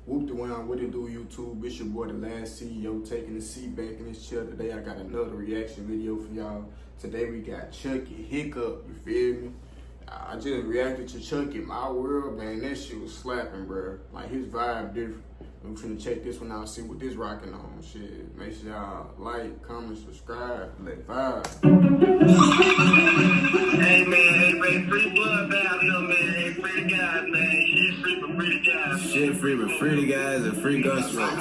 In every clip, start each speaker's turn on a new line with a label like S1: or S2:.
S1: Whoop the one, what it do, YouTube? It's your boy, the last CEO, taking the seat back in his chair. Today I got another reaction video for y'all. Today we got Chucky Hiccup, you feel me? I just reacted to Chucky, My World, man. That shit was slapping, bro. Like, his vibe different. I'm finna check this one out, see what this rocking on. Shit, make sure y'all like, comment, subscribe, let vibe.
S2: Hey man, free blood down here, man. Hey, free the guys, man. Shit free but free the guys.
S3: Shit free but free the guys and free gun smoke.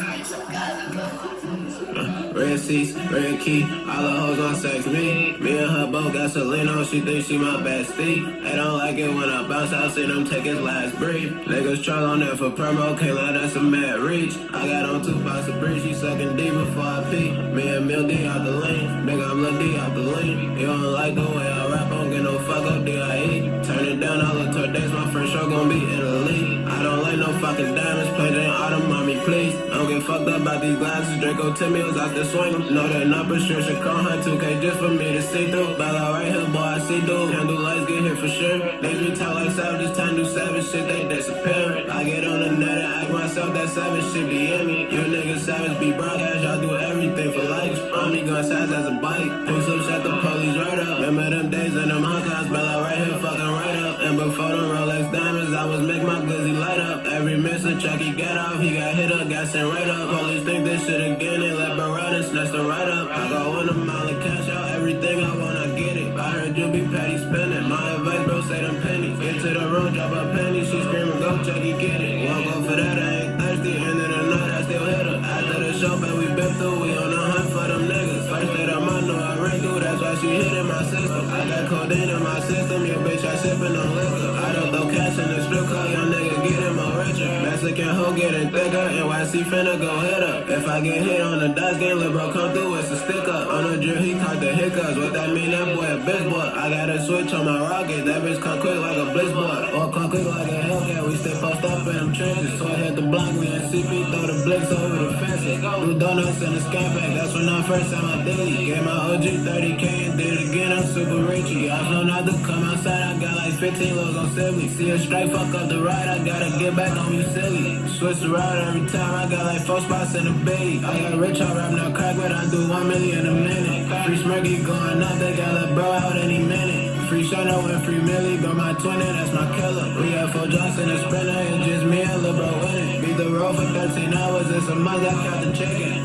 S3: Red seats, red key, all the hoes on sex me. Me and her both got Selena, she thinks she my bestie. They don't like it when I bounce out, see them take his last breath. Niggas troll on there for promo, can't let us a mad reach. I got on 2 pounds of breeze, she sucking deep before I pee. Me and Mil D out the lane, nigga I'm Lil D out the lane. You don't like the way I rap, I don't get no fuck up D.I.E. Turn it down, I look toward days, my first show gon' be Italy. I don't like no fucking diamonds, play in autumn, mommy please. Don't get fucked up about these glasses, Draco Timmy was out there swinging. Know that number sure should call her 2K just for me to see through. Bella right here, boy, I see through. Handle lights get here for sure. Niggas be talk like savages, time to do savage shit, they disappearing. I get on the net and act myself, that savage shit be in me. You niggas savage be brown cash, y'all do everything for likes. Mommy gun size as a bike. Push up, shut the police right up. Remember them days in them hot cars, Bella right here, fucking right up. And before them Rolex diamonds, I was make my glizzy light up. Every miss a Chucky get off, he got hit up, got sent right up. Police think this shit again, they let Barrett and snatch them right up. I go in a mile and cash out everything I want, I get it. I heard you be petty spending, my advice, bro, say them pennies. Get to the room, drop a penny, she screaming, go Chucky, get it. Won't go for that, I ain't thirsty, end of the night, I still hit her. After the show, man, we been through, we on the hunt for them niggas. First that I'm on, know I ran through, that's why she hit in my system. I got codeine in my system, your bitch, I sippin' on liquor. I don't throw cash in the strip club, young nigga getting more richer. Mexican hoe getting thicker, NYC finna go hit up. If I get hit on the dice game, lil' bro come through, it's a stick up. On the drill, he caught the hiccups, what that mean, that boy a bitch boy. I got a switch on my rocket, that bitch come quick like a blitz boy. Or come quick like a Hellcat, we stay post up in them trenches. So I had to block me and CP, throw the blicks over the fences. Do donuts in the scat pack, that's when I first had my daily. Gave my OG 30K and did it again, I'm super richy. I know not to come outside, I got like 15 lows on Sibley. See a strike, fuck up the ride, I gotta get back on you silly. Switch the route every time, I got like 4 spots in the bay. I got rich, I rap now crack, but I do 1 million a minute. Free Smirky going up, they got a bro out any minute. Free Shano and free Millie, but my 20, that's my killer. We have 4 Johnson and Sprinter, it's just me and Lil' bro winning. Beat the road for 13 hours, it's a mug, I count the chicken.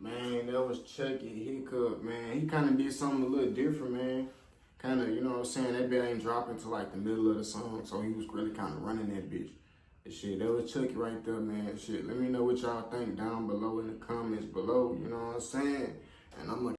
S1: Man, that was Chucky Hiccup, man. He kind of did something a little different, man. Kind of, you know what I'm saying? That bit ain't dropping till like the middle of the song, so he was really kind of running that bitch. And shit, that was Chucky right there, man. Shit, let me know what y'all think down below in the comments below, you know what I'm saying? And I'm gonna